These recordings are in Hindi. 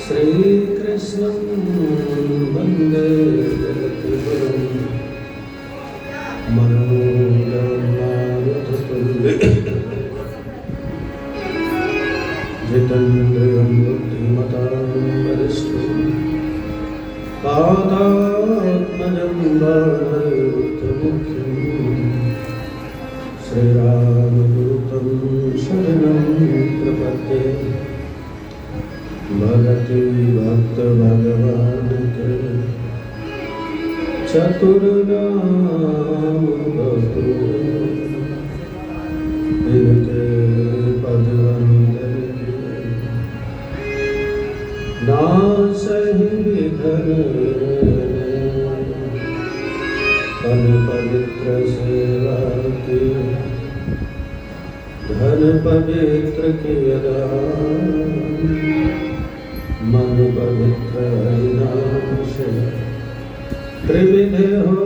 श्री कृष्ण वंदे जगद्गुरुं मनोरमारुततुल्य जितेन्द्रियं बुद्धिमतां वरिष्ठं वातात्मजं वानरयुक्तमुख्यं श्रीरामदूतं शरणं प्रपद्ये। भगति भक्त भगवान के चतुर नाम बतु इनके पद वंदन के नासहि विघ्न तन पवित्र सेवा की धन पवित्र किया मन पवित्र हरिनाम से त्रिविध हो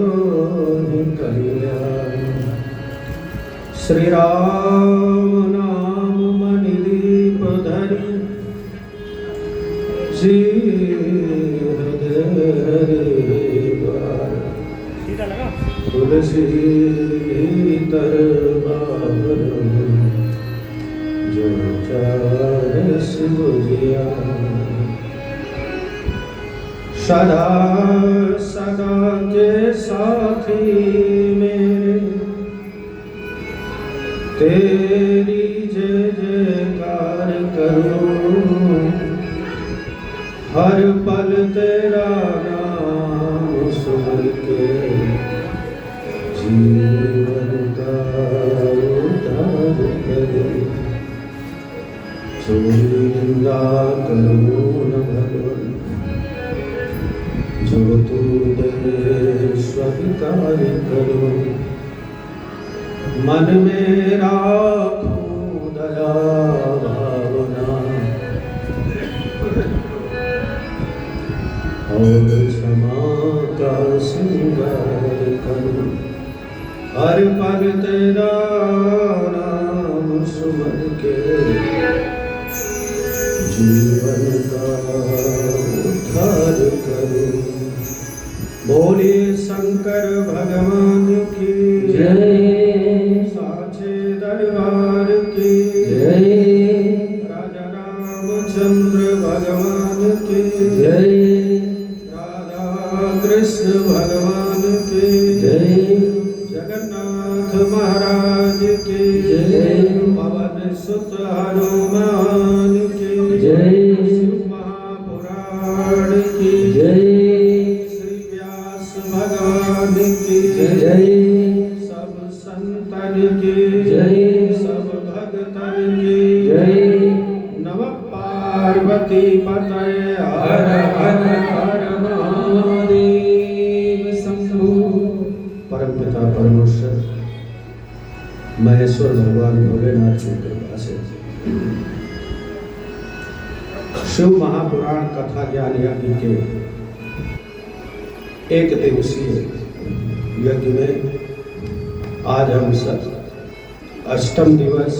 कल्याण। श्री राम नाम मणि दीप धरि जी हृदय द्वार तुलसी भीतर बाबर जो चाहे शिव जिया। सदा सदा के साथी मेरे तेरी जय जयकार करूं। हर पल तेरा नाम सुन के जीवन का उद्धार करूं। चोरी निंदा करूं न भगवान जो तू दे स्वीकार करो। मन में राखूं दया भावना और क्षमा का श्रृंगार करूं। हर पल तेरा नाम सुमन के जीवन का उद्धार करूं। बोलिए शंकर भगवान की जय। साचे दरबार की जय। राजा रामचंद्र भगवान की जय। राधा कृष्ण भगवान की जय। जगन्नाथ महाराज की जय। पवन सुत हनुमान की जय। शिव महापुराण की जय। भगवान की जय। सब संतन की जय। सब भक्तन की जय। नमः पार्वती पतये हर हर हर महादेव शंभो। परम पिता परमेश्वर महेश्वर भगवान भोलेनाथ की कृपा से शिव महापुराण कथा ज्ञान यज्ञ के एक दिवसीय यज्ञ में आज हम सब अष्टम दिवस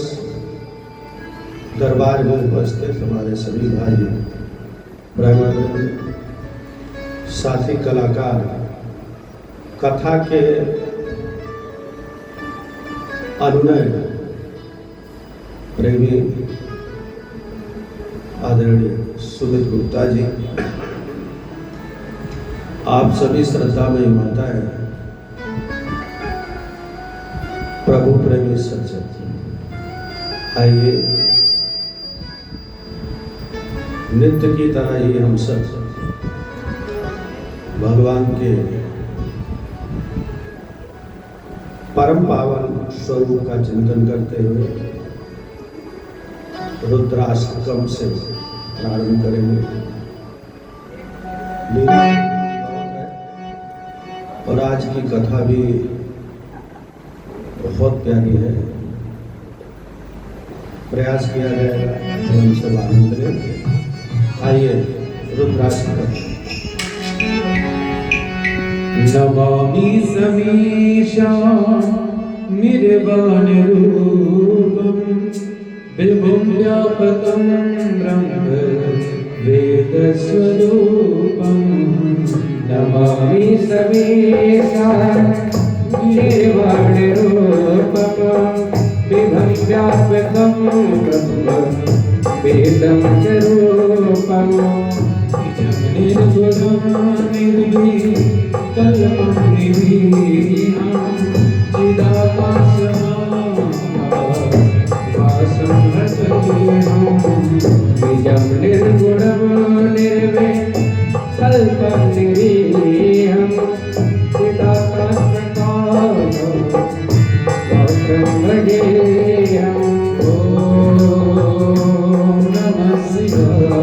दरबार में उपस्थित हमारे सभी भाई ब्राह्मण साथी कलाकार कथा के अनुनय प्रेमी आदरणीय सुमित गुप्ता जी, आप सभी श्रद्धा में माता है प्रभु प्रेमी सज्जन, आइए नित्य की तरह ही हम सब भगवान के परम पावन स्वरूप का चिंतन करते हुए रुद्राष्टकम से प्रारंभ करेंगे। और आज की कथा भी बहुत प्यारी है। प्रयास किया जाएगा तो हम सब आनंद लें। आइए रुद्राक्ष करें। नमामि समीशा निर्वाण रूपम विभुं व्यापकं ब्रह्म वेद स्वरूपम। नमामि समीशा निर्वाण रूपम विभुं व्यापकं ब्रह्म वेदं स्वरूपम। निर्गुणं निर्विकल्पं निर्वीणं चिदाकाशमाभासं भजनीयं। निजं निर्गुणं निर्विकल्पं निर्वीणं चिदाकाशमाभासं भजेयम्। ॐ नमः शिवाय।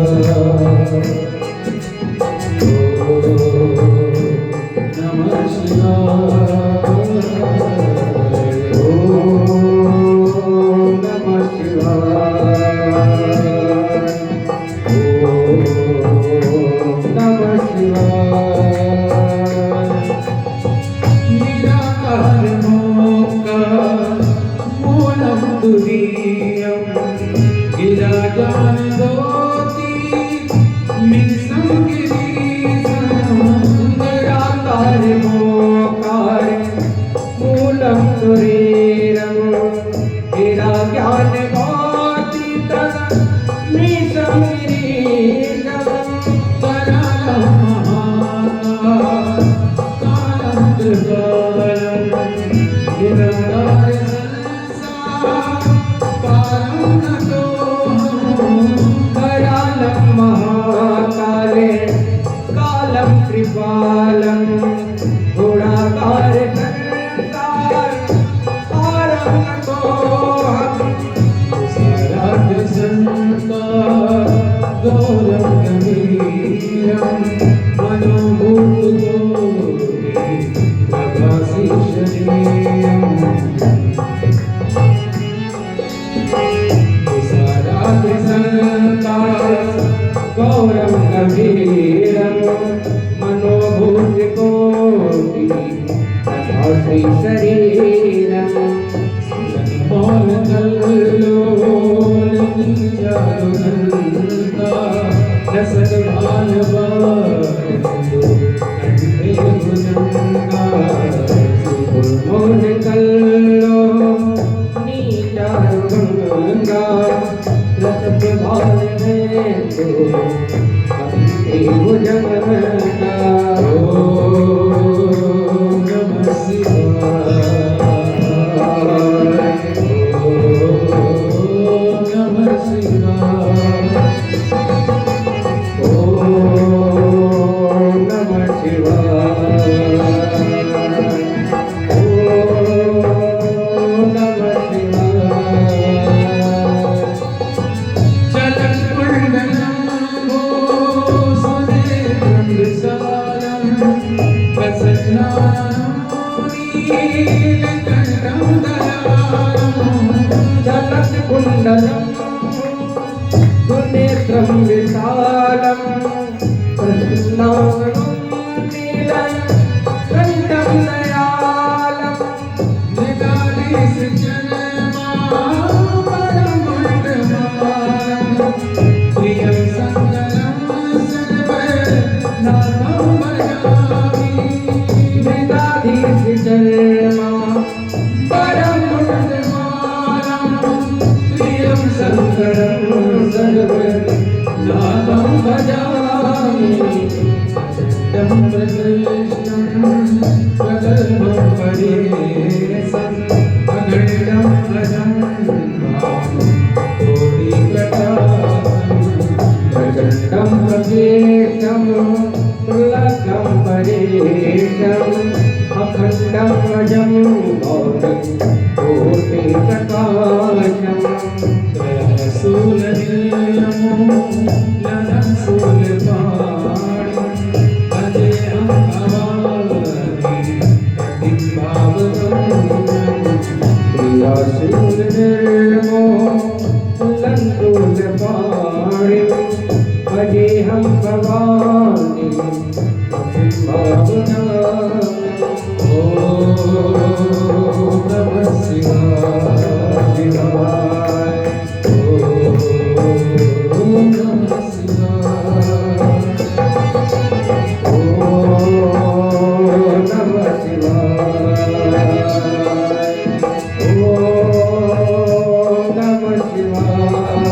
नमः शिवाय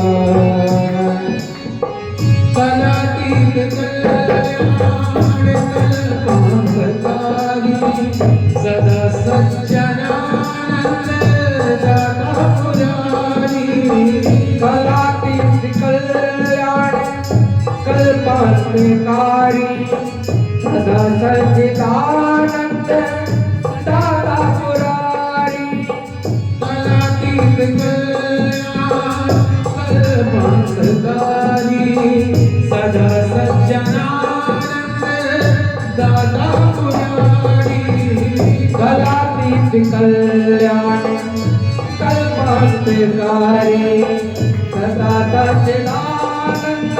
कलातीत कल्याण कल्पांतकारी सदा सज्जनानंद दाता पुरारी कलातीत कल्याण कल्पांतकारी सदा सच्चिदानंद दाता पुरारी कलातीत कल्याण कल्पांतकारी सदा सज्जनानंद दाता पुरारी कलातीत कल्याण कल्पांतकारी सदा सच्चिदानंद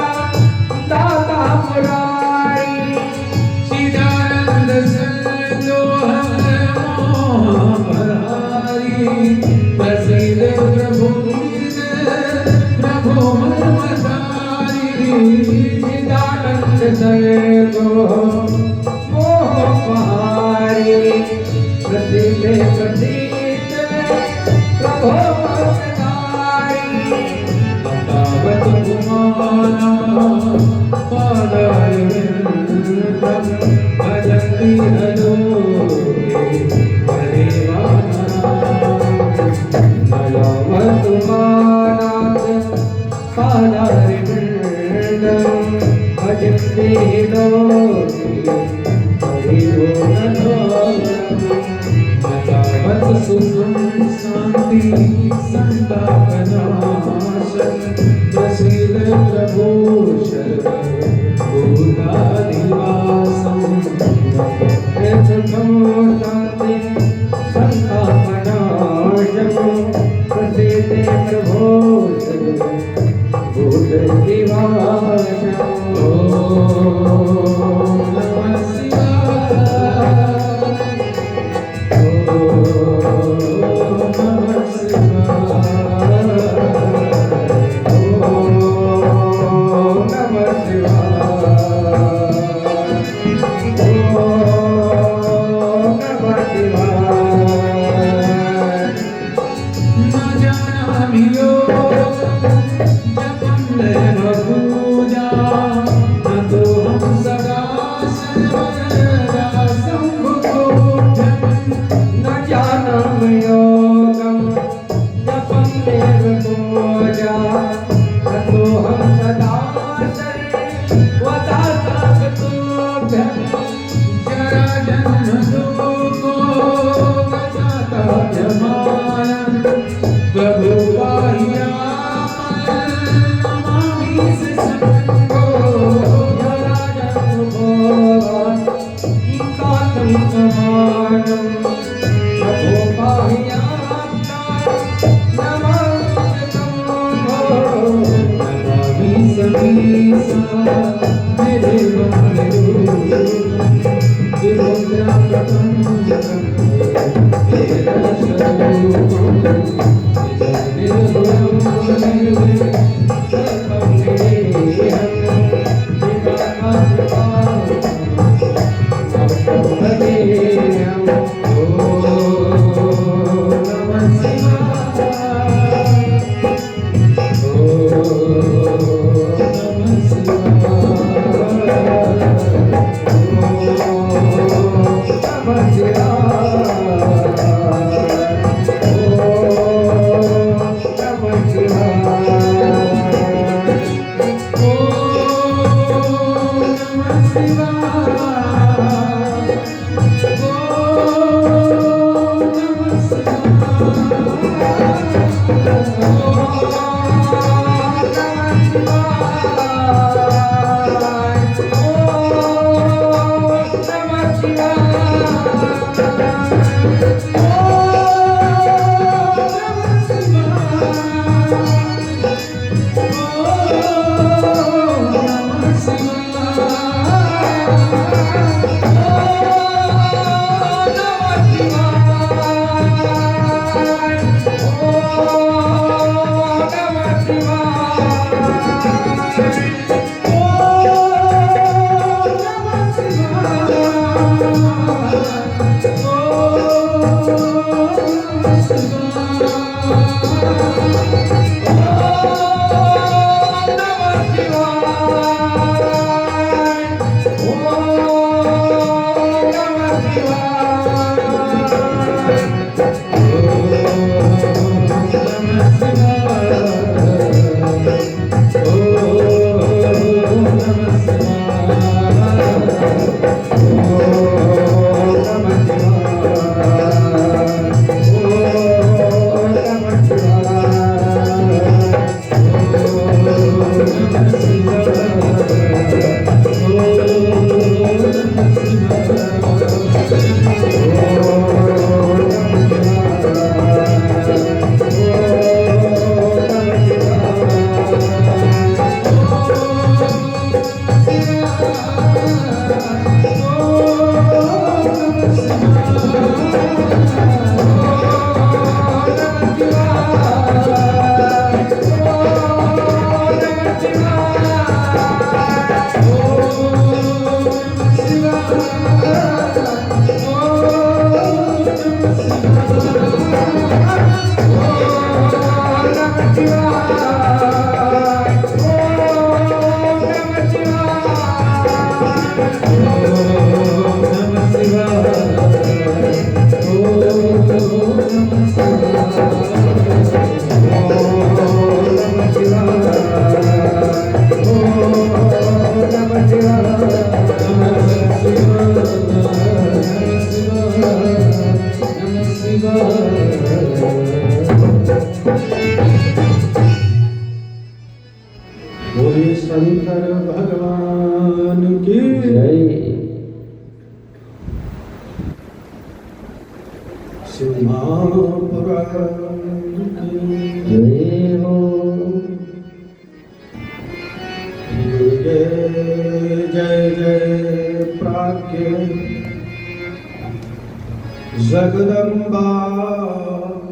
दाता पुरारी चिदानंद संदोह मोहभरारी प्रसीद प्रभु प्रभु ममतारी चिदानंद सर्गो मोहपहारी प्रसिद्ध प्रसिद्ध प्रभो ममतारी तावत कुमारा पादारविंदम भजन्ति हलोके हरिवाना नयावतुमानाथ पादारविंदम भजन्ते लोके तावत सुखम शांति संतापनाशन प्रसीद प्रभो सर्वभूताधिवासम् सुखम शांति संतापनाशम प्रसिद्ध प्रभो भूत दिवाशम नमः शिवाय नमः शिवाय नमः शिवाय न जानामि योगं जपं देव पूजा न तोऽहं सदा सर्वदा सम्भुतोऽभ्यं न जानम योगम जपम देव पूजा ततो हम सदा सर्वदा तोभ्यम जरा जन्म दुःखो गजाता जमानं प्रभु पाह्यामं नमामि संगो जरा जन्म भोगान कातं समानं प्रभो पाह्यामं नमामि नमामि समीसा मेरे बंधु विमुद्रा प्रपंचकं मेरा स्वरूपं निर्गुणं निर्विकारं सर्वं निरीहं विकासपावकं नमः शिवाय नमः शिवाय नमः शिवाय बोले शंकर भगवान की जय। सिंहापुराण की जय हो। जय जय प्राज्ञ जगदम्बा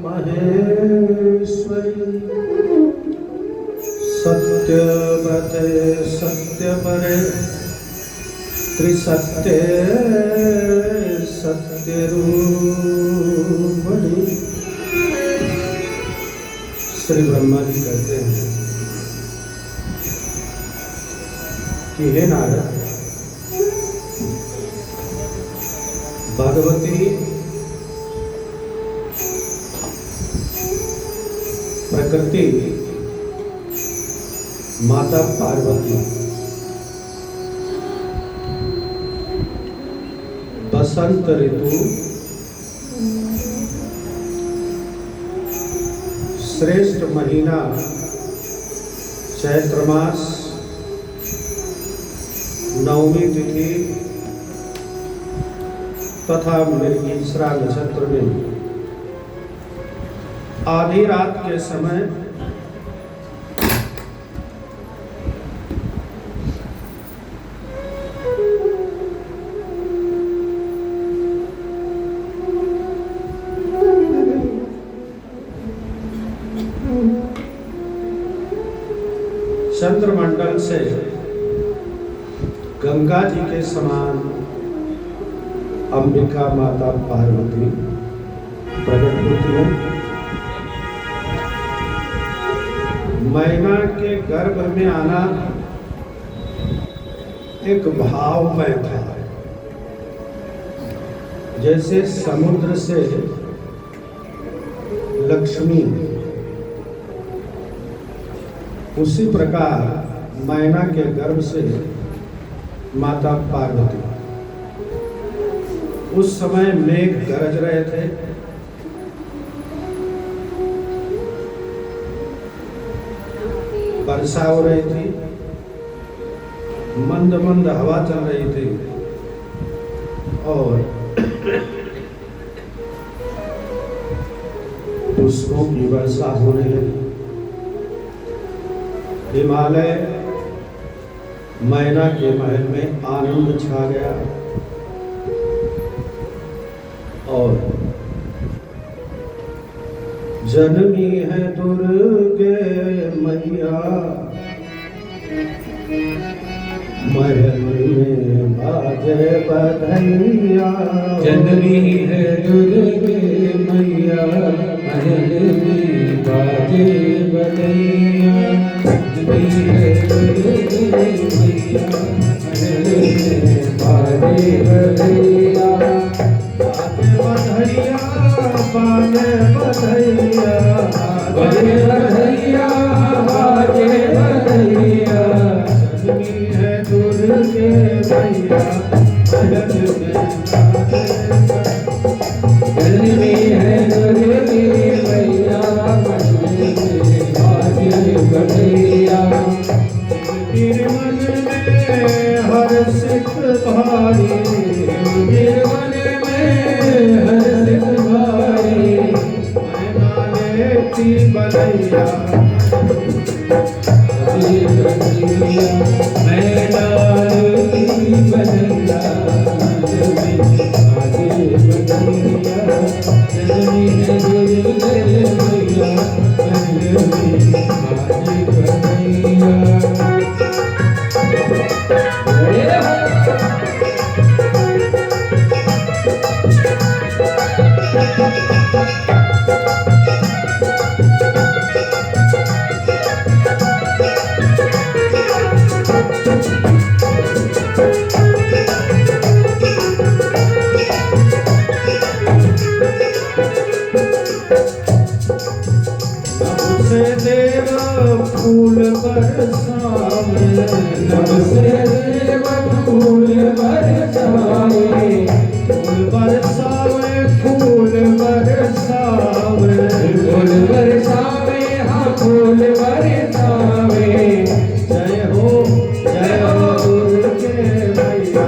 महेश्वरी सत्यव्रते सत्यपरे त्रिसत्ये सत्यरूपणी। श्री ब्रह्मा जी कहते हैं कि हे नारद, भगवती प्रकृति माता पार्वती बसंत ऋतु श्रेष्ठ महीना चैत्र मास नवमी तिथि तथा मृगीश्रा नक्षत्र में आधी रात के समय चंद्रमंडल से गंगा जी के समान अंबिका माता पार्वती प्रकट होती है। मैना के गर्भ में आना एक भावमय था, जैसे समुद्र से लक्ष्मी, उसी प्रकार मैना के गर्भ से माता पार्वती। उस समय मेघ गरज रहे थे, वर्षा हो रही थी, मंद मंद हवा चल रही थी और पुष्पों की वर्षा होने लगी। हिमालय मैना के महल में आनंद छा गया और जननी है दुर्गे मैया, महल में बाजे बधैया। जननी है दुर्गे मैया, महल में है दुर्गे मैया बाजे बधैया बाजे बधैया बाजे बधैया बाजे बधैया बाजे बधैया जन्मी है दुर्गे मैया जन्मी है दुर्गे मैया बाजे बधैया निर्मल में हर्षित भारी निर्मल में हर्षित भारी मैना लेती बधैया बाजे बधैया मैं डालती बधैया बाजे बधैया जन्मी है दुर्गे मैया बाजे बधैया से देव फूल बरसावे नभ से देव फूल बरसावे फूल बरसावे फूल बरसावे फूल बरसावे हाँ फूल बरसावे जय हो दुर्गे मैया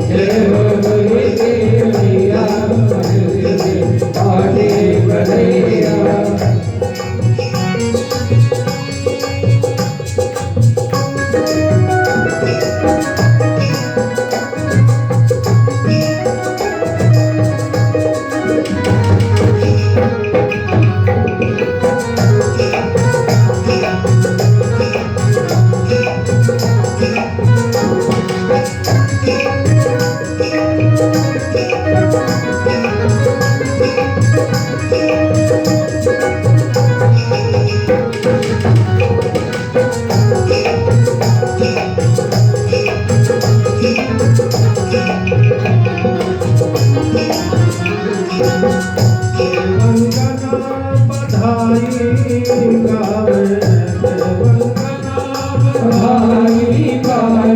जय हो दुर्गे मैया बाजे बधैया बधाई गावे बधाई गावे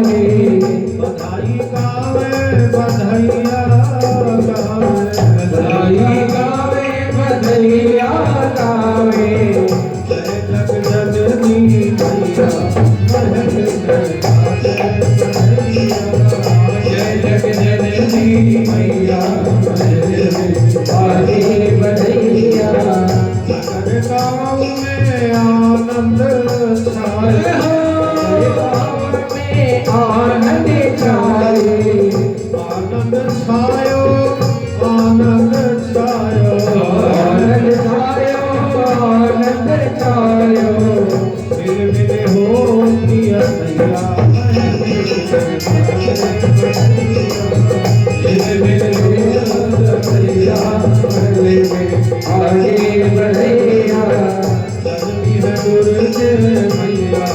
बधाई गावे बधाइया गावे बधाई गावे बधैया गावे जय जग जननी मैया जय जग जननी मैया बाजे बधैया नगर गाँव में आनंद छाए आनंद छाए आनंद छायो आनंद छायो आनंद छायो आनंद छायो मिल मिल होती अनैया आगे बढ़ैया जन्मी है दुर्गे मैया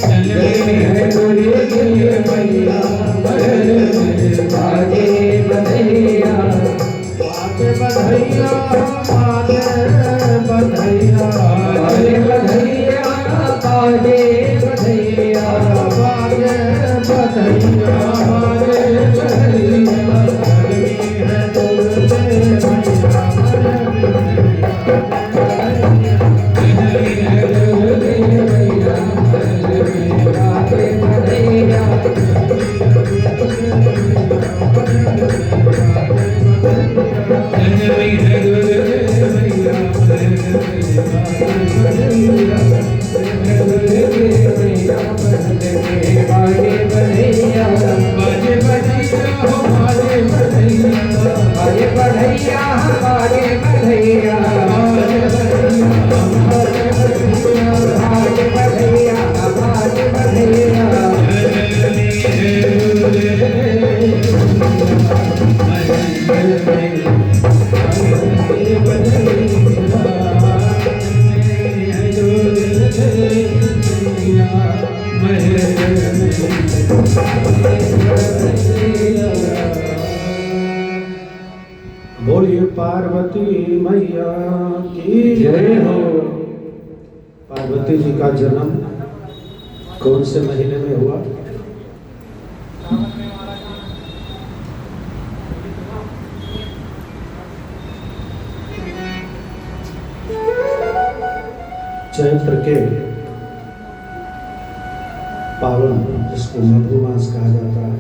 जन्मी है दुर्गे मैया बाजे बोलिए पार्वती मैया की जय हो। पार्वती जी का जन्म कौन से महीने में हुआ? चैत्र के पावन, जिसको मधुमास कहा जाता है,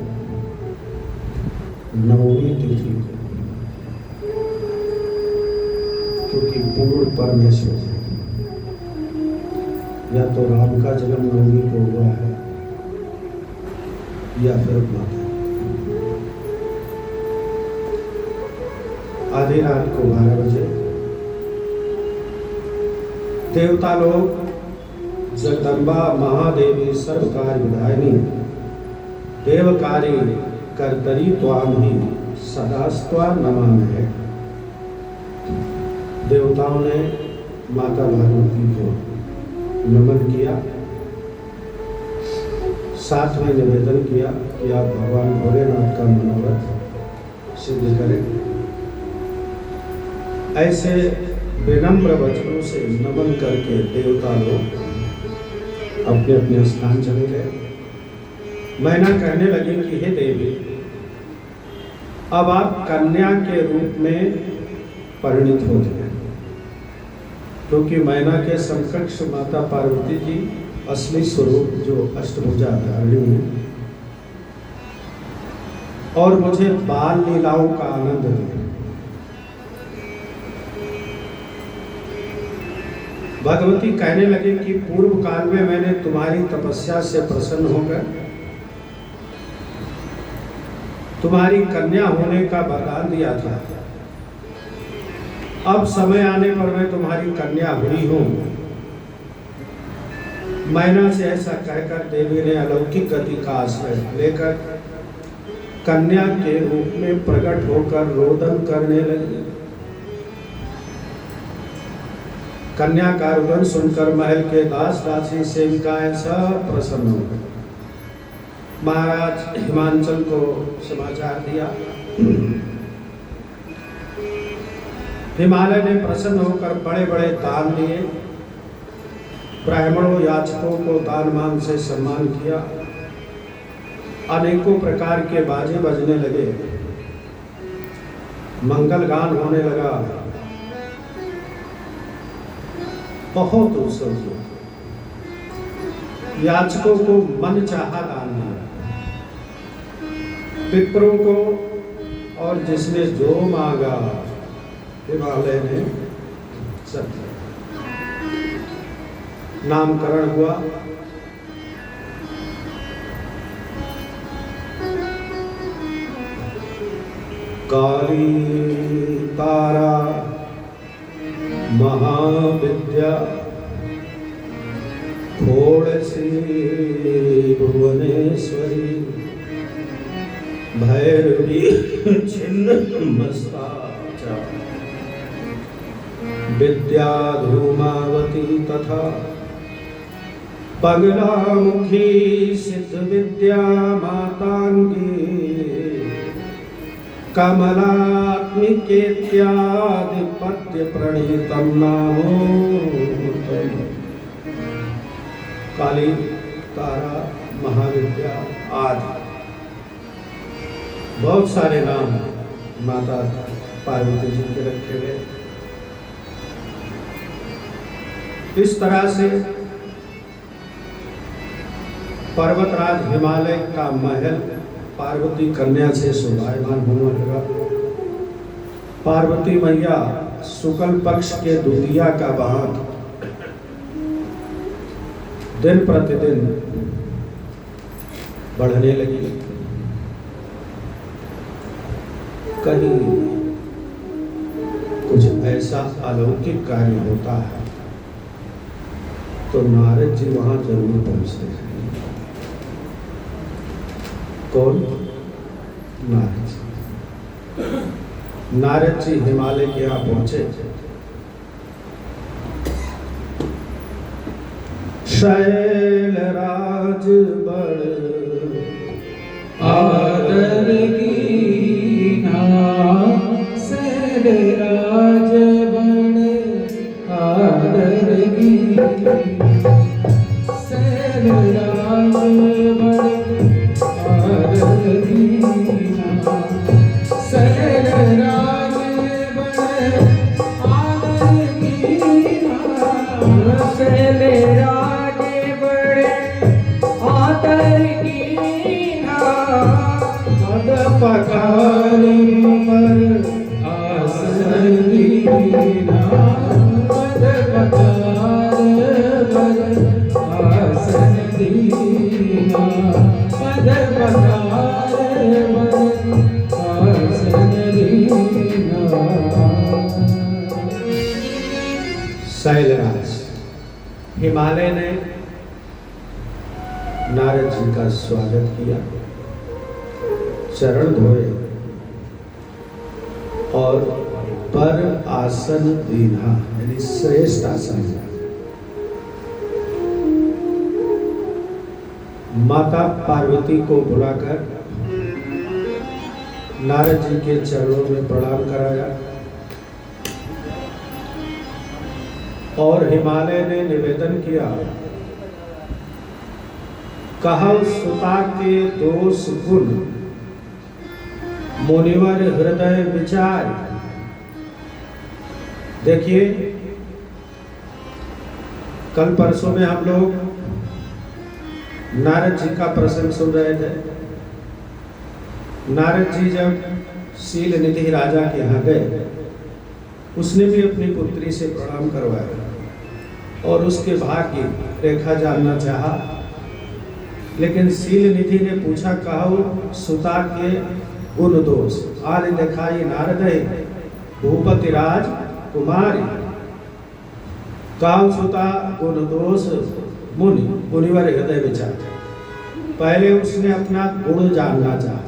नवमी तिथि, क्योंकि पूर्ण परमेश्वर या तो राम का जन्म नवमी को हुआ है या फिर माता। आधी रात को 12 बजे देवता लोग जगदम्बा महादेवी सर्वकार्य विधायिनी देवकारी कर्तरी त्वाम ही सदास्त्वा नमामि। देवताओं ने माता भगवती को नमन किया, साथ में निवेदन किया कि आप भगवान भोलेनाथ का मनोरथ सिद्ध करें। ऐसे विनम्र वचनों से नमन करके देवता लोग अपने अपने स्थान चले गए। मैना कहने लगी कि हे देवी, अब आप कन्या के रूप में परिणित हो जाए, क्योंकि मैना के समकक्ष माता पार्वती जी असली स्वरूप जो अष्टभुजा धारिणी है, और मुझे बाल लीलाओं का आनंद दिया। भगवती कहने लगे कि पूर्व काल में मैंने तुम्हारी तपस्या से प्रसन्न होकर तुम्हारी कन्या होने का वरदान दिया था। अब समय आने पर मैं तुम्हारी कन्या हुई हूं। मैना से ऐसा कहकर देवी ने अलौकिक गति का आश्रय लेकर कन्या के रूप में प्रकट होकर रोदन करने लगी। कन्या का रुदन सुनकर महल के दास दासी सेविकाएं सब प्रसन्न हो गए। महाराज हिमांचल को समाचार दिया। हिमालय ने प्रसन्न होकर बड़े बड़े दान दिए, ब्राह्मणों याचकों को दान मान से सम्मान किया। अनेकों प्रकार के बाजे बजने लगे, मंगल गान होने लगा, बहुत उत्सव हुआ। याचकों को मन चाहा दान दिया, पितरों को और जिसने जो मांगा हिमालय ने सब दिया। नामकरण हुआ। काली तारा महाविद्या षोडशी भुवनेश्वरी भैरवी छिन्नमस्ता च विद्या धूमावती तथा पगलामुखी सिद्ध विद्या मातांगी कमलात्मिकेत्यादिपत्य प्रणीतम नामो। काली तारा महाविद्या आदि बहुत सारे नाम माता पार्वती जी के रखे गए। इस तरह से पर्वतराज हिमालय का महल पार्वती कन्या से शोभायमान होने लगा। पार्वती मैया शुक्ल पक्ष के द्वितीया का बाद दिन प्रतिदिन बढ़ने लगी। कहीं कुछ ऐसा अलौकिक कार्य होता है तो नारद जी वहां जरूर पहुंचते हैं। कौन? नारद जी। नारद जी हिमालय के यहाँ पहुंचे। शैलराज बड़ आदर कीना शैलराज शैलराज हिमालय ने नारद जी का स्वागत किया, चरण धोए और पर आसन दीना यानी श्रेष्ठ आसन दिया। माता पार्वती को बुलाकर नारद जी के चरणों में प्रणाम कराया और हिमालय ने निवेदन किया, कहा सुता के दोष गुण मुनिवर हृदय विचार। देखिए, कल परसों में हम लोग नारद जी का प्रसंग सुन रहे थे। नारद जी जब शील निधि राजा के यहाँ गए, उसने भी अपनी पुत्री से प्रणाम करवाया और उसके भाग्य रेखा जानना चाहा, लेकिन शील निधि ने पूछा, कहो सुता के गुण दोष। आज देखा ये नारद है भूपति राज कुमारी, कहो सुता गुण दोष मुनि मुनिवर हृदय विचार। पहले उसने अपना गुण जानना चाहा।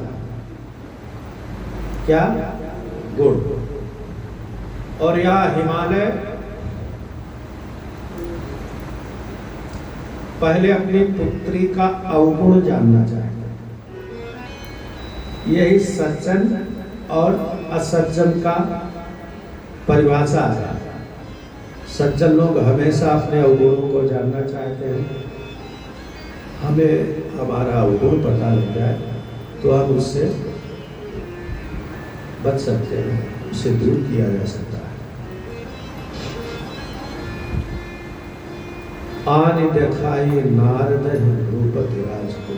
क्या गुण? और यह हिमालय पहले अपनी पुत्री का अवगुण जानना चाहता। यही सज्जन और असज्जन का परिभाषा है। सज्जन लोग हमेशा अपने अवगुणों को जानना चाहते हैं। हमें हमारा अवगुण पता लग जाए तो हम उससे बच सकते हैं, उसे दूर किया जा सकता है। आन देखाई नारद भूपति राज को।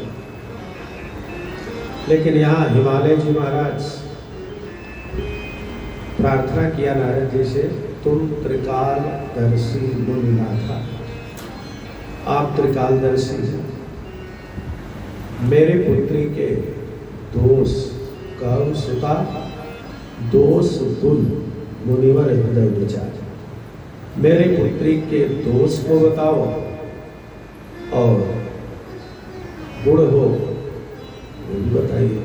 लेकिन यहाँ हिमालय जी महाराज प्रार्थना किया नारद जी से, तुम त्रिकाल दर्शी मुनिनाथा, आप त्रिकालदर्शी हैं। मेरे पुत्री के दोष कहो सुता, दोष गुण मुनिवर हृदय विचार। मेरे पुत्री के दोष को बताओ और गुण हो वो भी बताइए।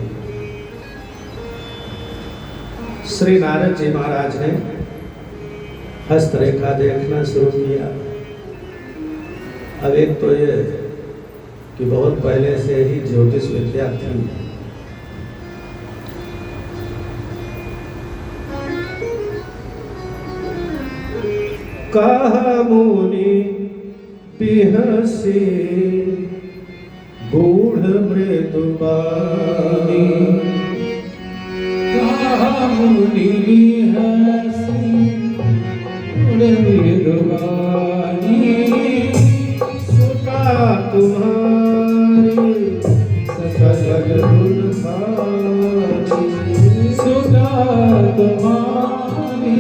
श्री नारद जी महाराज ने हस्तरेखा देखना शुरू किया। अब एक तो ये कि बहुत पहले से ही ज्योतिष विद्या थी। कहा मुनि बिहसी गूढ़ मृदुबानी, कहा मुनि बिहसी गूढ़ मृदुबानी। सुता तुम्हारी सकल गुण खानी, सुता तुम्हारी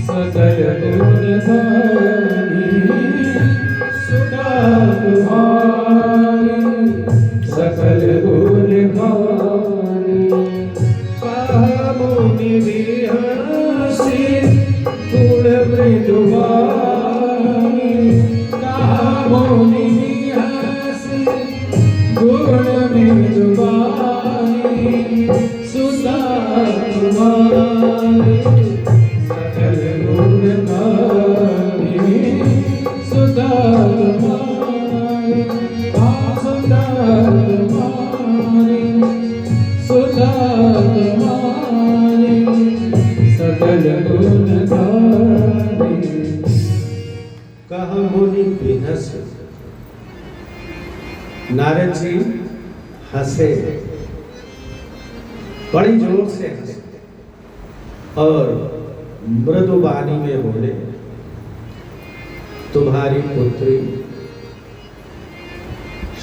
सकल गुण खानी, सुता तुम्हारी सकल गुण खानी। कहा मुनि बिहसी गुण मृदुबानी, कहा मुनि बिहसी गुण मृदुबानी। सुता तुम्हारी सकल गुण खानी, सुता तुम्हारी, सुता तुम्हारी, सुता तुम्हारी सकल गुण खानी। कहा मुनि बिहस। नारद जी हंसे, बड़ी जोर से हंसे और मृदु वाणी में बोले, तुम्हारी पुत्री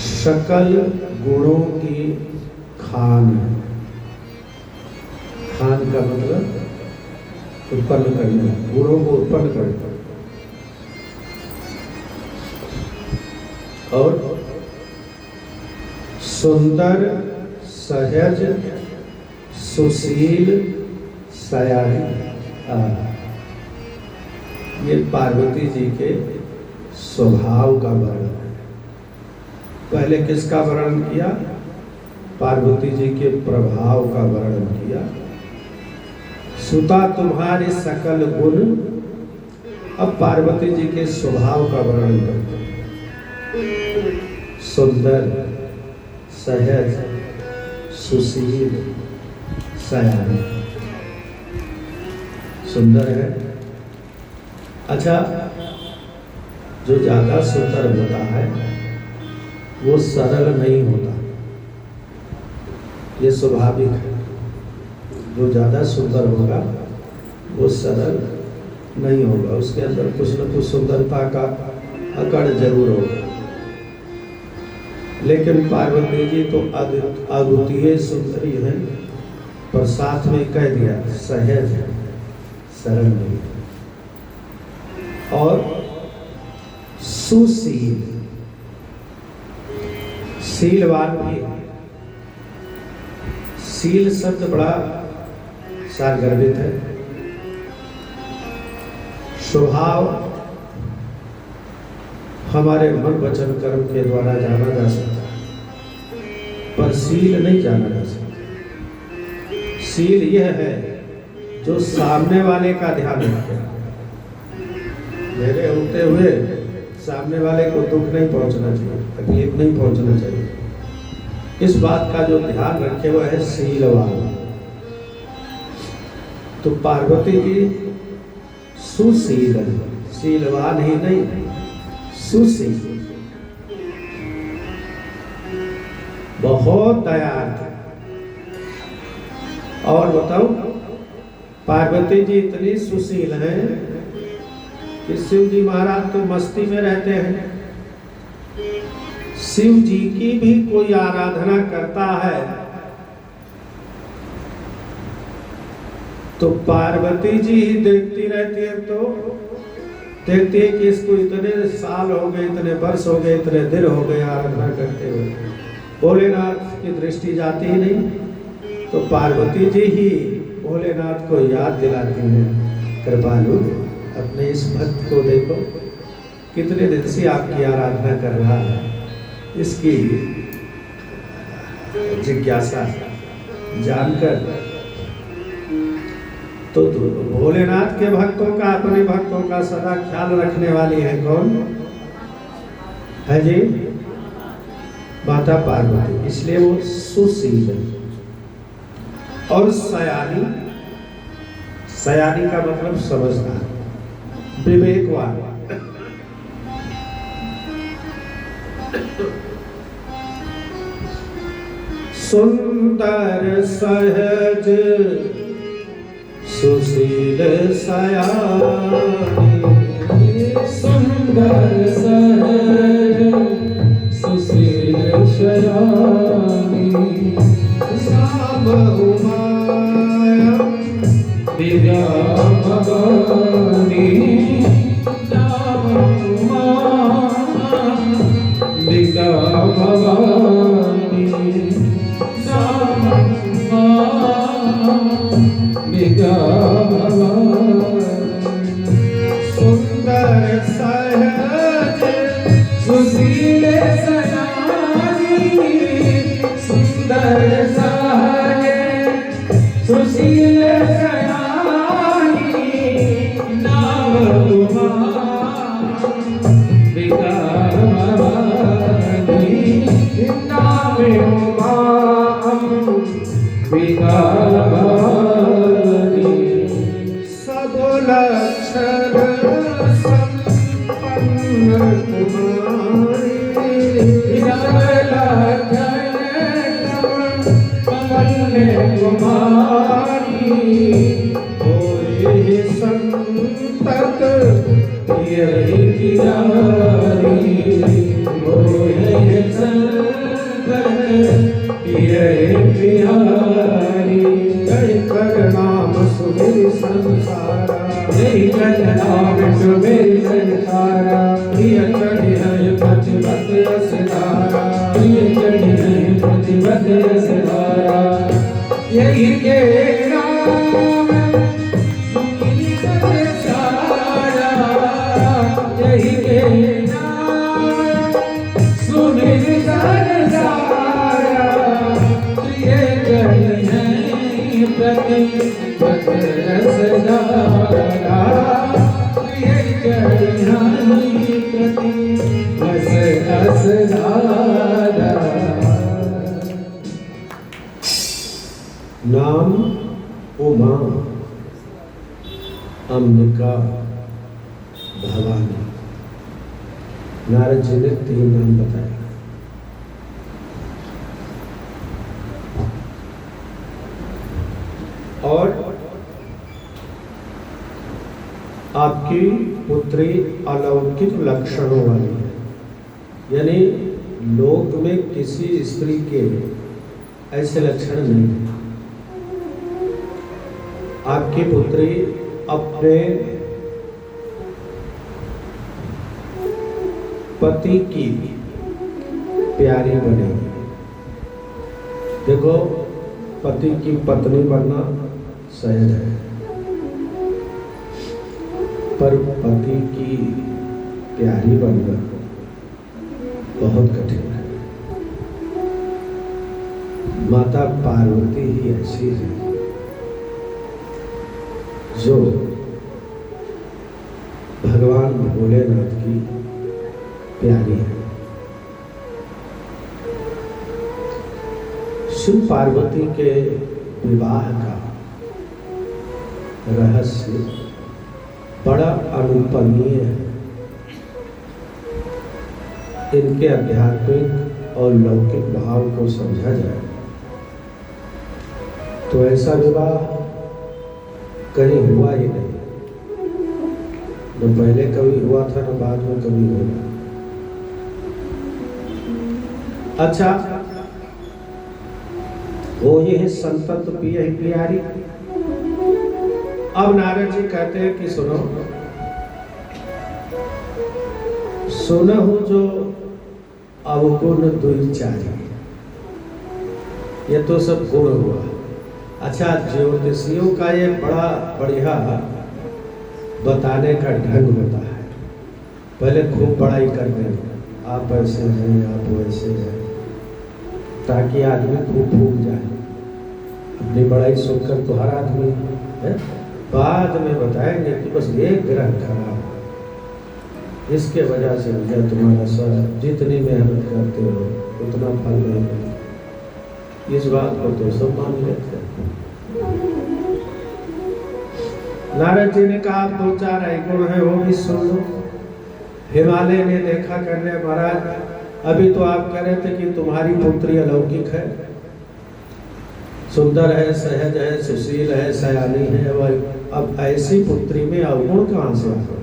सकल गुणों की खान है। खान का मतलब उत्पन्न करना, गुणों को उत्पन्न करना। और सुंदर सहज सुशील सयानी। ये पार्वती जी के स्वभाव का वर्णन है। पहले किसका वर्णन किया? पार्वती जी के प्रभाव का वर्णन किया। सुता तुम्हारे सकल गुण, अब पार्वती जी के स्वभाव का वर्णन करते हैं। सुंदर, सहज, सुशील, सयानी। सुंदर है। अच्छा, जो ज्यादा सुंदर होता है वो सरल नहीं होता, ये स्वाभाविक है। जो ज्यादा सुंदर होगा वो सरल नहीं होगा, उसके अंदर कुछ न कुछ सुंदरता का अकड़ जरूर होगा। लेकिन पार्वती जी तो अद्वितीय सुंदरी है, पर साथ में कह दिया सहज है, सरल नहीं, और सुशील, शीलवान भी है। शील शब्द बड़ा सारगर्भित है। स्वभाव हमारे मन वचन कर्म के द्वारा जाना जा सकता है, पर शील नहीं जाना जा सकता। शील यह है जो सामने वाले का ध्यान रखे। मेरे होते हुए सामने वाले को दुख नहीं पहुंचना चाहिए, तकलीफ नहीं पहुंचना चाहिए, इस बात का जो ध्यान रखे हुआ है शीलवान। तो पार्वती जी सुशील, शीलवान ही नहीं, सुशील, बहुत दयालु। और बताओ, पार्वती जी इतनी सुशील हैं कि शिव जी महाराज तो मस्ती में रहते हैं। शिव जी की भी कोई आराधना करता है तो पार्वती जी ही देखती रहती है। तो देखती है कि इसको इतने साल हो गए, इतने वर्ष हो गए, इतने दिन हो गए आराधना करते हुए, भोलेनाथ की दृष्टि जाती ही नहीं। तो पार्वती जी ही भोलेनाथ को याद दिलाती हैं, कृपालु अपने इस भक्त को देखो, कितने दिन से आपकी आराधना कर रहा है, इसकी जिज्ञासा जानकर। तो भोलेनाथ के भक्तों का, अपने भक्तों का सदा ख्याल रखने वाली है कौन है जी? माता पार्वती। इसलिए वो सुशील है। और सयानी, सयानी का मतलब समझदार, विवेकवान। सुंदर सहज सुशील सयानी, सुंदर सहज सुशील सयानी, श्याम उमाया दिव्या भवानी, श्याम उमाया दिव्या भवानी, श्याम उमाया दिव्या भवानी। सुंदर सहज सुशील सयानी, सुंदर सहज सुशील सयानी, नाम तुम्हारा विकार भवानी, नाम उमा विकार भवानी। सब लक्षण संपन्न तुम्हारी, कमल कुमारी, बस रसदारा प्रिय चढ़ाई प्रति बस रसदारा। नाम उमा, अंबिका, भवानी। नारद जी ने 3 नाम बताए। और आपकी पुत्री अलौकिक लक्षणों वाली है, यानी लोक में किसी स्त्री के ऐसे लक्षण नहीं है। आपकी पुत्री अपने पति की प्यारी बनेगी। देखो, पति की पत्नी बनना सहज है, पर पति की प्यारी बनना बहुत कठिन है। माता पार्वती ही ऐसी है जो भगवान भोलेनाथ की प्यारी है। शिव पार्वती के विवाह का रहस्य बड़ा अनुपमीय है। इनके आध्यात्मिक और लौकिक भाव को समझा जाए तो ऐसा विवाह कहीं हुआ ही नहीं। न पहले कभी हुआ था, न बाद में कभी होगा। अच्छा, वो ये है संतत पिय प्यारी। अब नारद जी कहते हैं कि सुनो, सुनहु जो अवगुण दुईचारी, ये तो सब गुण हुआ। अच्छा, ज्योतिषियों का ये बड़ा बढ़िया बताने का ढंग होता है। पहले खूब बड़ाई करते हैं, आप ऐसे हैं, आप वैसे हैं, ताकि आदमी खूब फूक जाए। अपनी बड़ाई सुनकर तो हर आदमी है, बाद में बताएंगे कि बस एक ग्रह खराब, इसके वजह से भैया तुम्हारा सर जितनी मेहनत करते हो उतना फल नहीं मिलता। इस बात को तो सब मान लेते हैं। नारद जी ने कहा 2-4 गुण है, वो भी सुन लो। हिमालय ने देखा करने महाराज, अभी तो आप कह रहे थे कि तुम्हारी पुत्री अलौकिक है, सुंदर है, सहज है, सुशील है, सयानी है। वह अब ऐसी पुत्री में अवगुण कहाँ से आ गए?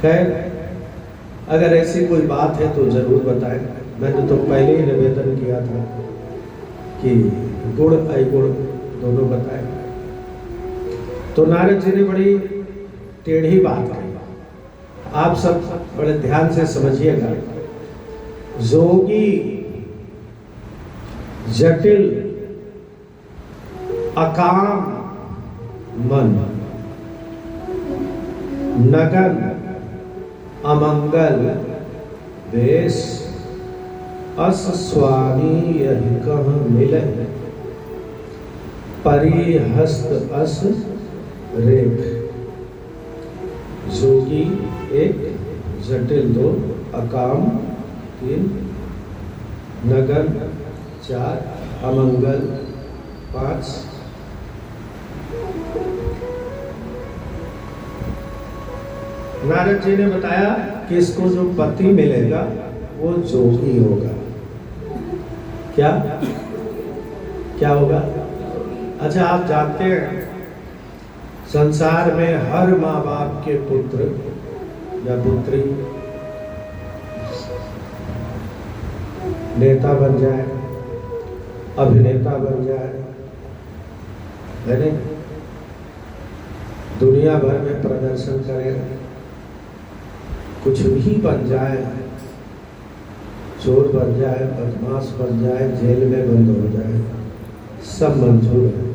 खैर, अगर ऐसी कोई बात है तो जरूर बताएं। मैंने तो पहले ही निवेदन किया था कि गुण अवगुण दोनों बताएं। तो नारद जी ने बड़ी टेढ़ी बात कही, आप सब बड़े ध्यान से समझिएगा। जोगी, जटिल, अकाम मन, नगन, अमंगल वेश, अस स्वामी यही कह मिले, परिहस्त अस रेख। जोगी 1, जटिल 2, अकाम 3, नगन 4, अमंगल 5। नारद जी ने बताया कि इसको जो पति मिलेगा वो जोगी होगा। क्या क्या होगा? अच्छा, आप जानते हैं संसार में हर माँ बाप के पुत्र या पुत्री नेता बन जाए, अभिनेता बन जाए, है नहीं? दुनिया भर में प्रदर्शन करे, कुछ भी बन जाए, चोर बन जाए, बदमाश बन जाए, जेल में बंद हो जाए, सब मंजूर है।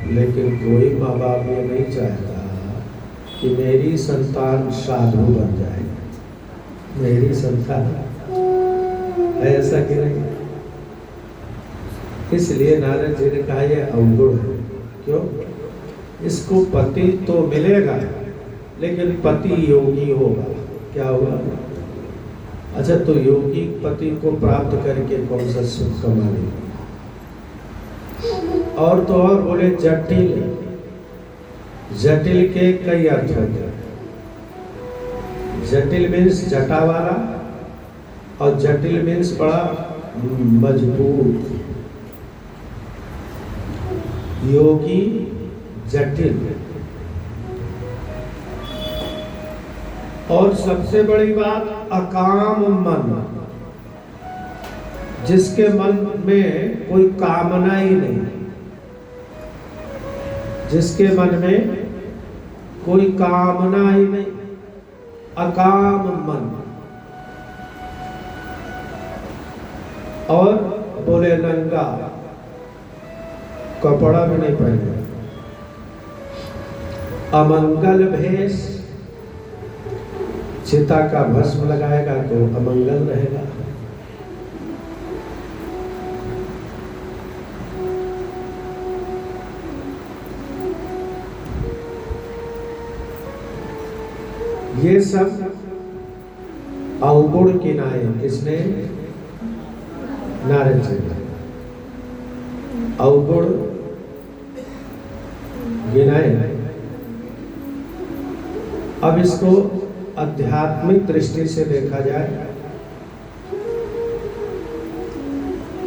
लेकिन कोई माँ बाप ये नहीं चाहता कि मेरी संतान साधु बन जाए, मेरी संतान ऐसा कि नहीं। इसलिए नारद जी ने कहा ये अवगुण है। इसको पति तो मिलेगा, लेकिन पति योगी होगा। क्या होगा? अच्छा, तो योगी पति को प्राप्त करके कौन सा सुख कमा लेगा? और तो और बोले जटिल। जटिल के कई अर्थ होते हैं। जटिल मीन्स जटा वाला, और जटिल मीन्स बड़ा मजबूत। योगी जटिल। और सबसे बड़ी बात अकाम मन, जिसके मन में कोई कामना ही नहीं, जिसके मन में कोई कामना ही नहीं, अकाम मन। और बोले नंगा, कपड़ा भी नहीं पहने, अमंगल भेष। चिता का भस्म लगाएगा तो अमंगल रहेगा। ये सब अवगुण गिनाए किसने? नारद जी ने अवगुण गिनाए। अब इसको आध्यात्मिक दृष्टि से देखा जाए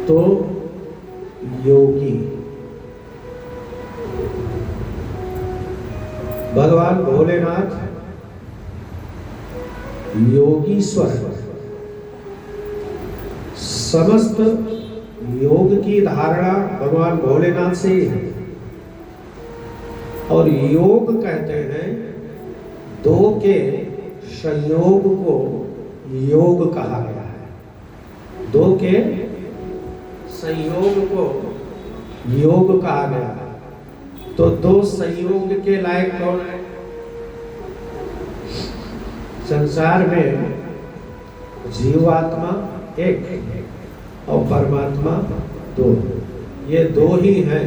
तो योगी भगवान भोलेनाथ योगीश्वर, समस्त योग की धारणा भगवान भोलेनाथ से ही है। और योग कहते हैं दो के संयोग को योग कहा गया है। दो के संयोग को योग कहा गया है। तो दो संयोग के लायक कौन है? संसार में जीवात्मा एक और परमात्मा दो। ये दो ही हैं,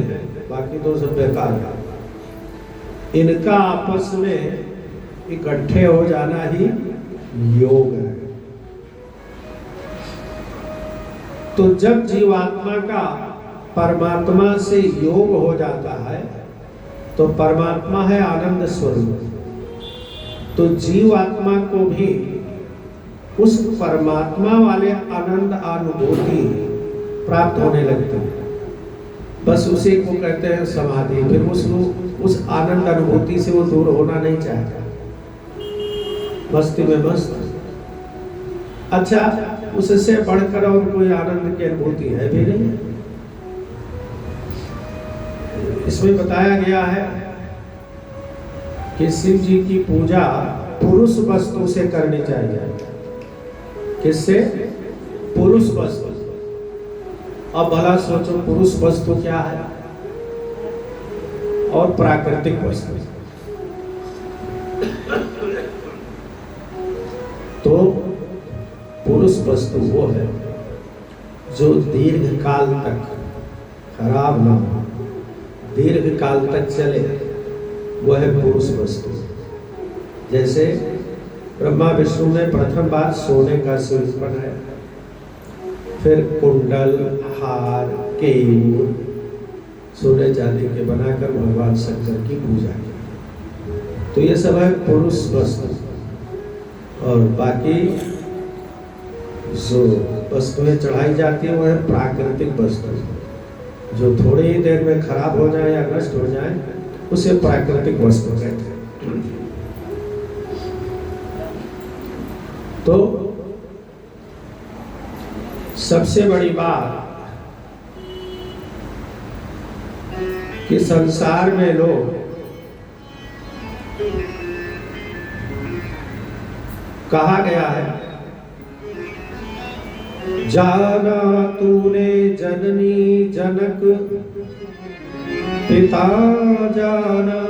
बाकी दो सब बेकार है। इनका आपस में इकट्ठे हो जाना ही योग है। तो जब जीवात्मा का परमात्मा से योग हो जाता है तो परमात्मा है आनंद स्वरूप। तो जीवात्मा को भी उस परमात्मा वाले आनंद अनुभूति प्राप्त होने लगते हैं। बस उसी को कहते हैं समाधि। फिर उस आनंद अनुभूति से वो दूर होना नहीं चाहता, मस्ती में मस्त। अच्छा, उससे बढ़कर और कोई आनंद की अनुभूति है भी नहीं। इसमें बताया गया है कि शिव जी की पूजा पुरुष वस्तु से करनी चाहिए। किससे? पुरुष वस्तु। अब भला सोचो, पुरुष वस्तु क्या है और प्राकृतिक वस्तु। तो पुरुष वस्तु वो है जो दीर्घ काल तक खराब ना हो, दीर्घ काल तक चले, वो है पुरुष वस्तु। जैसे ब्रह्मा विष्णु ने प्रथम बार सोने का शिव बनाया, फिर कुंडल, हार, केयूर सोने चांदी के बनाकर भगवान शंकर की पूजा की। तो ये सब है पुरुष वस्तु। और बाकी जो वस्तुएं चढ़ाई जाती है वो है प्राकृतिक वस्तु, जो थोड़ी ही देर में खराब हो जाए या नष्ट हो जाए उसे प्राकृतिक वस्तु कहते हैं। तो सबसे बड़ी बात कि संसार में लोग कहा गया है, जाना तूने जननी जनक पिता जाना,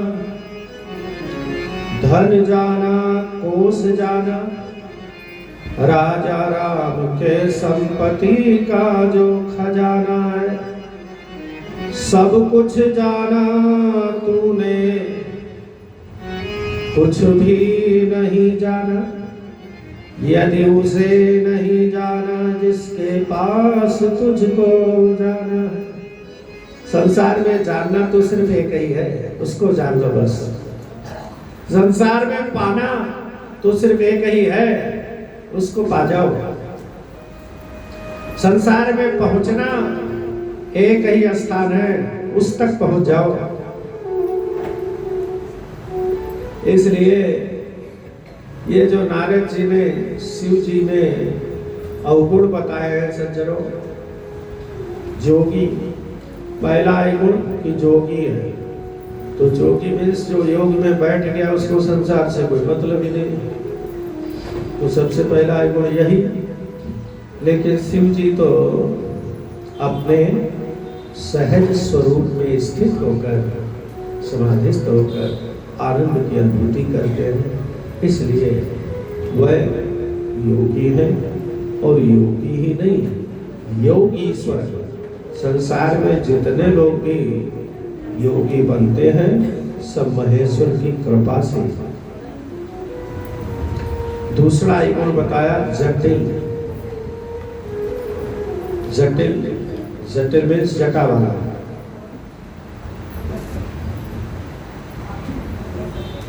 धन जाना कोश जाना, राजा राम के संपत्ति का जो खजाना है, सब कुछ जाना तूने कुछ भी नहीं जाना यदि उसे नहीं जाना जिसके पास तुझको जाना है। संसार में जानना तो सिर्फ एक ही है, उसको जान लो बस। संसार में पाना तो सिर्फ एक ही है, उसको पा जाओ। संसार में पहुंचना एक ही स्थान है, उस तक पहुंच जाओ। इसलिए ये जो नारद जी ने शिव जी ने अवगुण बताए हैं सज्जनों, जोगी, पहला गुण कि जोगी है। तो जोगी मीन्स जो योग में बैठ गया उसको संसार से कोई मतलब ही नहीं। तो सबसे पहला गुण यही। लेकिन शिव जी तो अपने सहज स्वरूप में स्थित होकर, समाधिस्थ होकर आनंद की अनुभूति करते हैं। इसलिए वह योगी है, और योगी ही नहीं, योगीश्वर। संसार में जितने लोग भी योगी बनते हैं सब महेश्वर की कृपा से। दूसरा एक और बताया जटिल। जटिल जटिल मीन्स जटा वाला।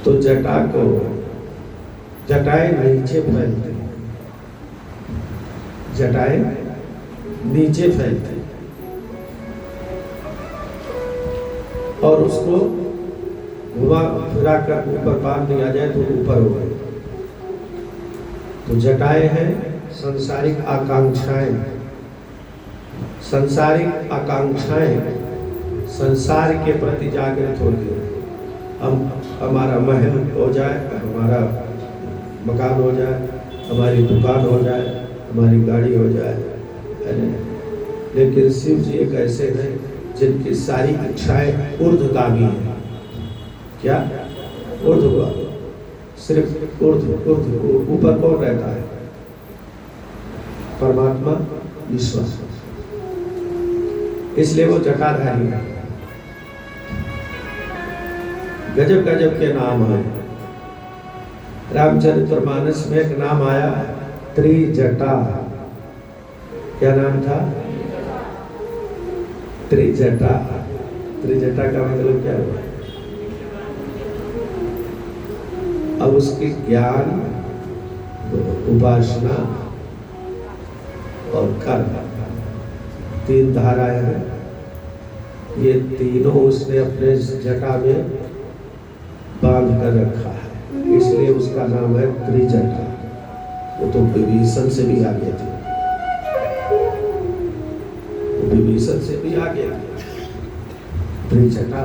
तो जटा को जटाएं नीचे फैलती, जटाएं नीचे फैलती और उसको घुमा फिरा कर ऊपर बांध दिया जाए तो ऊपर हो गए। तो जटाएं हैं संसारिक आकांक्षाएं। संसारिक आकांक्षाएं संसार के प्रति जागृत होती है। हम हमारा महल हो जाए, हमारा मकान हो जाए, हमारी दुकान हो जाए, हमारी गाड़ी हो जाए, है ना? लेकिन शिव जी एक ऐसे हैं जिनकी सारी इच्छाएं ऊर्ध्वगामी हैं। क्या? ऊर्ध्वगामी। सिर्फ ऊपर कौन रहता है? परमात्मा, ईश्वर। इसलिए वो जटाधारी है। गजब गजब के नाम हैं। रामचरितमानस में एक नाम आया त्रिजटा। क्या नाम था? त्रिजटा। त्रिजटा का मतलब क्या हुआ? अब उसकी ज्ञान, उपासना और कर्म, तीन धाराएं हैं। ये तीनों उसने अपने जटा में बांध कर रखा है, इसलिए उसका नाम है त्रिजटा। वो तो विभीषण से भी आगे थे, विभीषण से भी आगे थे। त्रिजटा।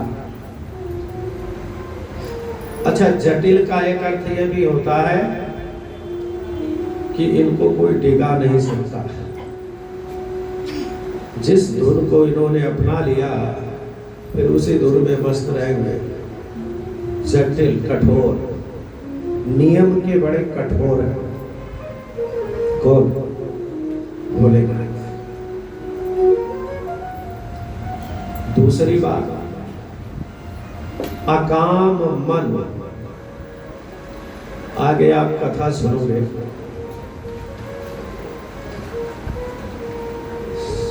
अच्छा, जटिल का एक अर्थ यह भी होता है कि इनको कोई डिगा नहीं सकता। जिस धुन को इन्होंने अपना लिया फिर उसी धुन में मस्त रहेंगे। जटिल, कठोर, नियम के बड़े कठोर हैं। कौन? भोलेनाथ। दूसरी बात, अकाम मन। आगे आप कथा सुनोगे।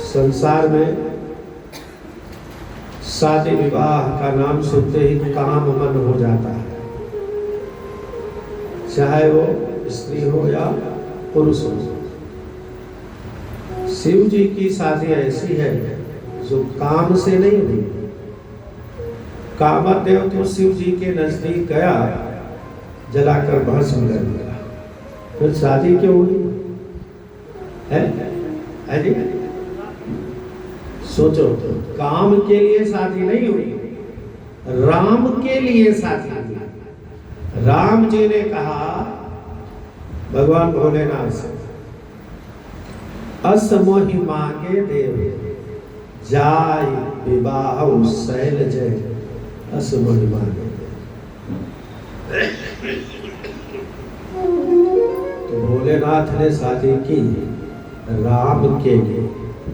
संसार में शादी विवाह का नाम सुनते ही काम मन हो जाता है, चाहे वो स्त्री हो या पुरुष हो। शिव जी की शादी ऐसी है जो काम से नहीं हुई। कामदेव तो शिव जी के नजदीक गया, जलाकर भस्म कर दिया, फिर शादी क्यों हुई है जी? सोचो, काम के लिए शादी नहीं हुई, राम के लिए शादी हुई। राम जी ने कहा भगवान भोलेनाथ से, अस मोहि मांगे देव जाय विवाह शैल जय। अस मोहि मांगे। तो भोलेनाथ ने शादी की राम के लिए,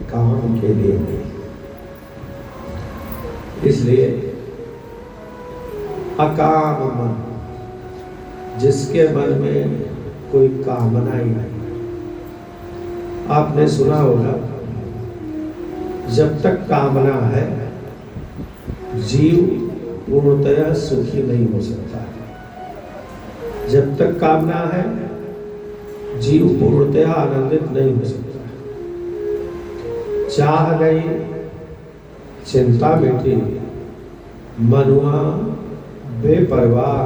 काम के लिए नहीं। इसलिए अकाम मन, जिसके मन में कोई कामना ही नहीं। आपने सुना होगा, जब तक कामना है जीव पूर्णतया सुखी नहीं हो सकता। जब तक कामना है जीव पूर्णतया आनंदित नहीं हो सकता। चाह गई चिंता मिटी, मनुआ बेपरवाह,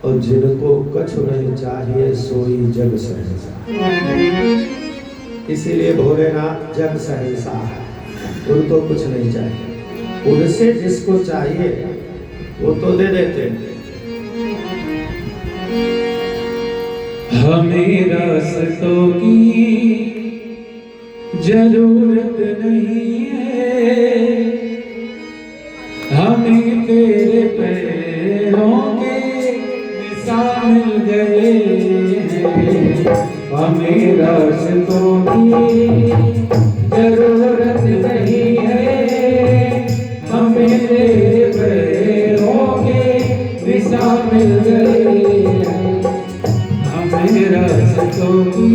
और जिनको कछु नहीं चाहिए सोई जग सहसा। इसीलिए भोलेनाथ जग सहसा है, उनको कुछ नहीं चाहिए। उनसे जिसको चाहिए वो तो दे देते। हमें रास्तों की जरूरत नहीं है, हमें तेरे पैरों के निशान मिल गए हैं। हमें रास्तों की जरूरत नहीं है, हमें तेरे पैरों के निशान मिल गए हैं। हमें रास्तों की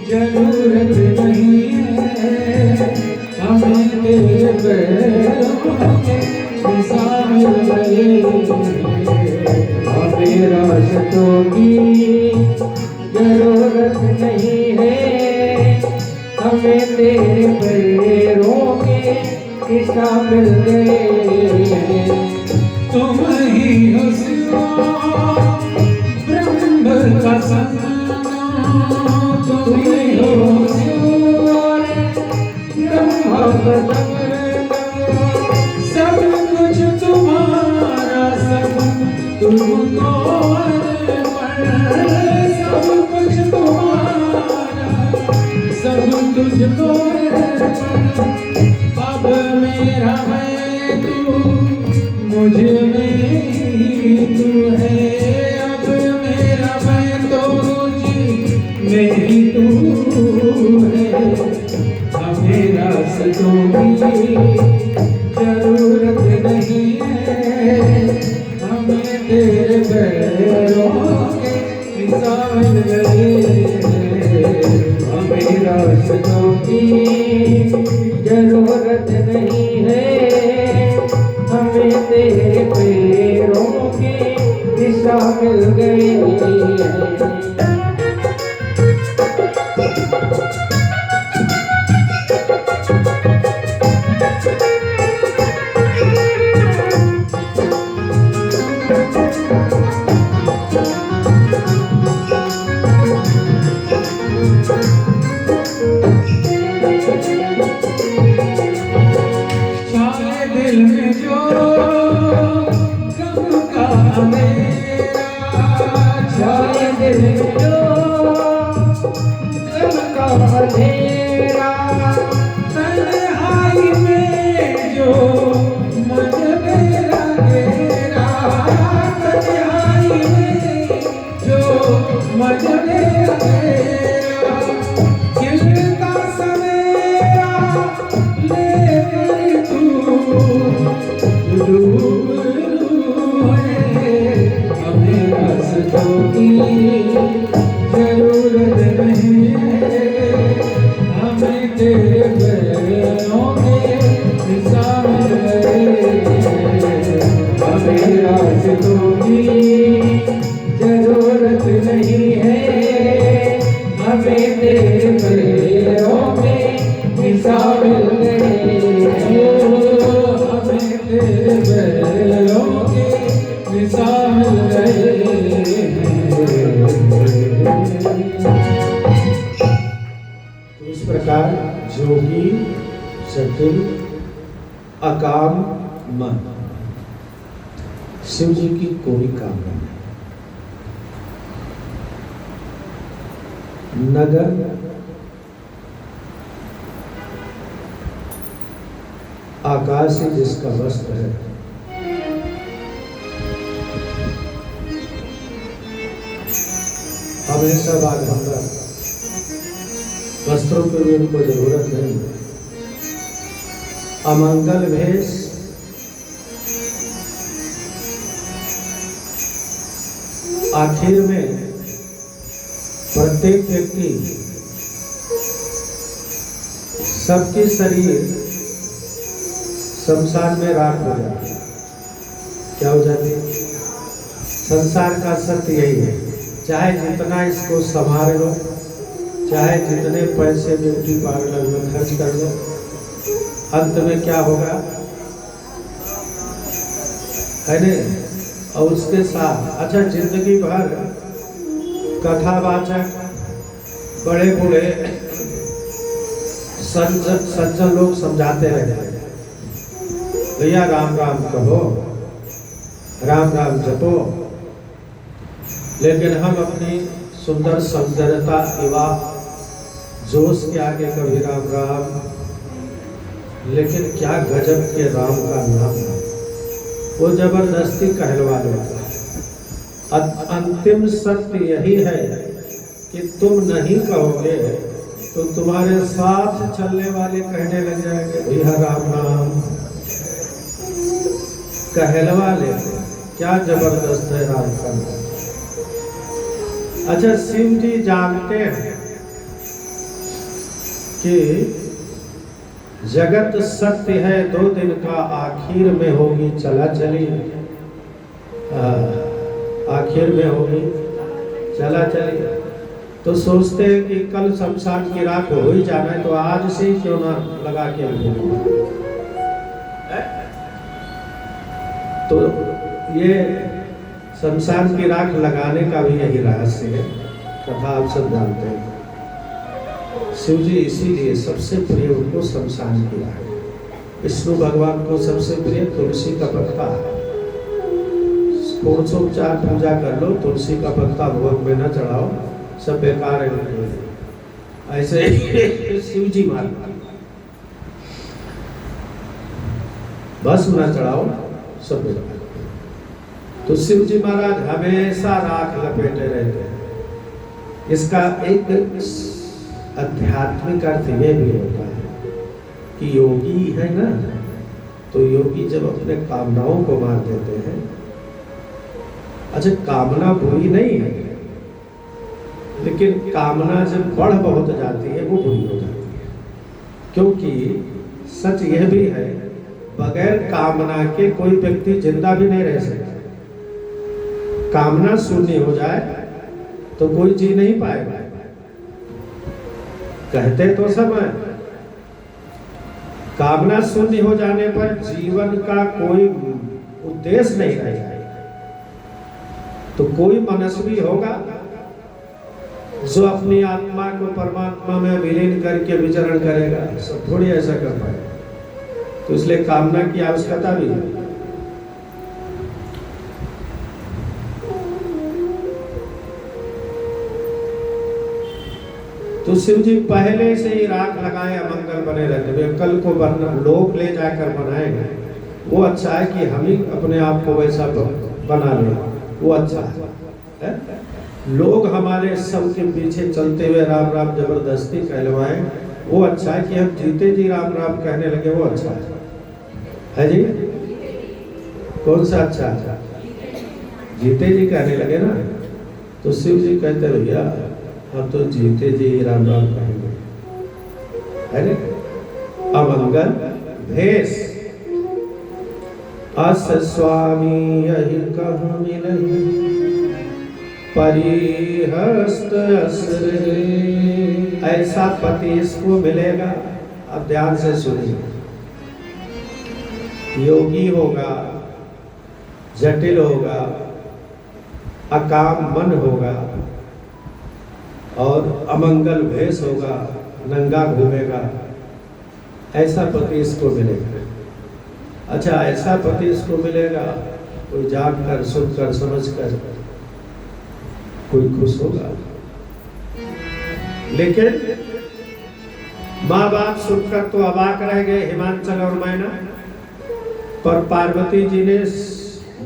जरूरत नहीं है, हमें तेरे पैरों के निशान मिल गए हैं। हमें रास्तों की जरूरत नहीं है, हमें तेरे पैरों के निशान मिल गए हैं। तुम ही हो सिवा ब्रह्म का संगम, तुम ही हो सिवा ब्रह्म का संगम। सब कुछ तुम्हारा, सब तुमको अर्पण, सब कुछ तुम्हारा, सब तुझको अर्पण। अब मेरा मैं तू, मुझ में ही तू है। अब मेरा मैं तो मुझ में ही तू है। हमें रास्तों की जरूरत नहीं है, हमें तेरे पैरों के निशान मिल गए हैं। हमें रास्तों की जरूरत नहीं है, हमें तेरे पैरों के निशान मिल गए हैं। दिल में जो गम का अंधेरा, छाए दिल में जो गम का अंधेरा, तन्हाई में जो मन मेरा घेरा, तन्हाई में जो मन मेरा घेरा, खिलता सवेरा लेकर हमें रास्तों की जरूरत नहीं है, हमें तेरे पैरों के निशान मिल गए हैं। हमें रास्तों की जरूरत नहीं है, हमें तेरे पैरों के निशान मिल गए हैं। तेरे पैरों के निशान मिल गए हैं। तो इस प्रकार जोगी जटिल अकाम मन, शिव जी की कोई कामना नहीं। नगर आकाश ही जिसका वस्त्र है, हमेशा बाघंगा वस्त्रों की भी उनको जरूरत नहीं। अमंगल भेष आखिर में प्रत्येक व्यक्ति सबके शरीर शमशान में राख हो जाती है। क्या हो जाती है? संसार का सत्य यही है, चाहे जितना इसको संभाल लो, चाहे जितने पैसे ब्यूटी पार्लर में खर्च कर लो, अंत में क्या होगा, है नहीं? और उसके साथ अच्छा जिंदगी भर कथावाचक बड़े बूढ़े सज्जन लोग समझाते रहते हैं, भैया राम राम कहो, राम राम जपो, लेकिन हम अपनी सुंदर सौंदर्यता युवा जोश के आगे कभी राम राम, लेकिन क्या गजब के राम का नाम है, वो जबरदस्ती कहलवा देता है। अंतिम सत्य यही है कि तुम नहीं कहोगे तो तुम्हारे साथ चलने वाले कहने लग जाएंगे भैया राम राम, कहलवा लेते। क्या जबरदस्त है राम का नाम। अच्छा, शिव जी जानते हैं कि जगत सत्य है, 2 दिन का आखिर में होगी चला चली, आखिर में होगी चला चली। तो सोचते हैं कि कल शमशान की राख हो ही जाना है, तो आज से ही क्यों ना लगा के रखें। तो ये शमशान की राख लगाने का भी यही रहस्य है, कथा आप सब जानते हैं। शिव जी इसीलिए सबसे प्रिय उनको शमशान की राख। विष्णु भगवान को सबसे प्रिय तुलसी का पत्ता। षोडशोपचार पूजा कर लो, तुलसी का पत्ता भोग में न चढ़ाओ, सब बेकार है। ऐसे शिव जी मान भस्म न चढ़ाओ, सब बेकार। तो शिव जी महाराज हमेशा राख लपेटे रहते हैं। इसका एक आध्यात्मिक अर्थ ये भी होता है कि योगी है ना, तो योगी जब अपने कामनाओं को मार देते हैं, अच्छा कामना बुरी नहीं है, लेकिन कामना जब बढ़ बहुत जाती है वो बुरी हो जाती है। क्योंकि सच यह भी है, बगैर कामना के कोई व्यक्ति जिंदा भी नहीं रह सकता। कामना शून्य हो जाए तो कोई जी नहीं पाएगा। कहते तो सब है, कामना शून्य हो जाने पर जीवन का कोई उद्देश्य नहीं रह जाएगा। तो कोई मनस्वी होगा जो अपनी आत्मा को परमात्मा में विलीन करके विचरण करेगा, सब थोड़ी ऐसा कर पाएगा। तो इसलिए कामना की आवश्यकता भी है। तो शिव जी पहले से ही राख लगाए अमंगल बने रहते। कल को लोग ले जाकर बनाएंगे, वो अच्छा है कि हम ही अपने आप को वैसा बना लें, वो अच्छा है। लोग हमारे सब के पीछे चलते हुए राम राम जबरदस्ती कहलवाएं, वो अच्छा है कि हम जीते जी राम राम कहने लगे, वो अच्छा है जी। कौन सा अच्छा है? जीते जी कहने लगे ना। तो शिव जी कहते भैया हम तो जीते जी राम राम कहेंगे, है ना। अमंगल भेष अस स्वामी यही कहूँ मिलहि, परिहस्त असरे। ऐसा पति इसको मिलेगा। अब ध्यान से सुनिए, योगी होगा, जटिल होगा, अकाम मन होगा और अमंगल भेष होगा, नंगा घूमेगा, ऐसा पति इसको मिलेगा। अच्छा, ऐसा पति इसको मिलेगा, कोई जानकर सुनकर समझकर कोई खुश होगा। लेकिन माँ बाप सुनकर तो अबाक रह गए, हिमांचल और मैना। पर पार्वती जी ने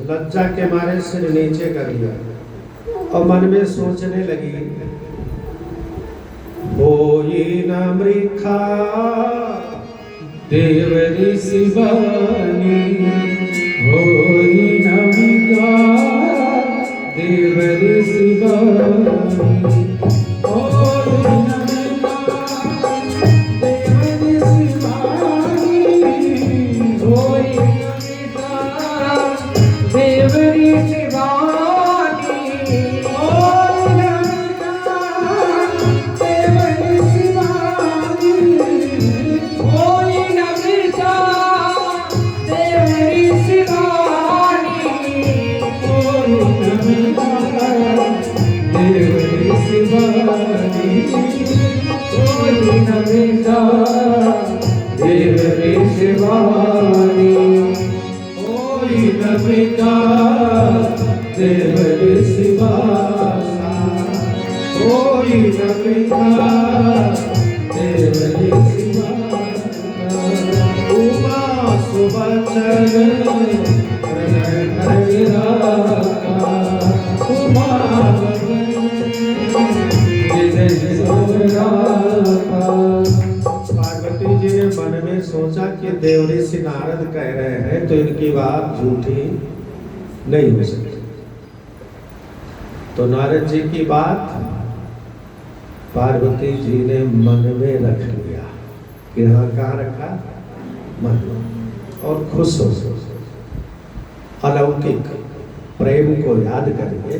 लज्जा के मारे सिर नीचे कर लिया और मन में सोचने लगी, होई न मृखा देव ऋषि बनी, होई न मृखा देव ऋषि न पिता देव सिवा कोई न पिता देव सिवा उमा सुबचन पार्वती जी ने मन में सोचा कि देवऋषि नारद कह रहे हैं तो इनकी बात झूठी नहीं हो सकती। तो नारद जी की बात पार्वती जी ने मन में रख लिया कि हाँ, कहाँ रखा? मन में। और खुश हो अलौकिक प्रेम को याद करके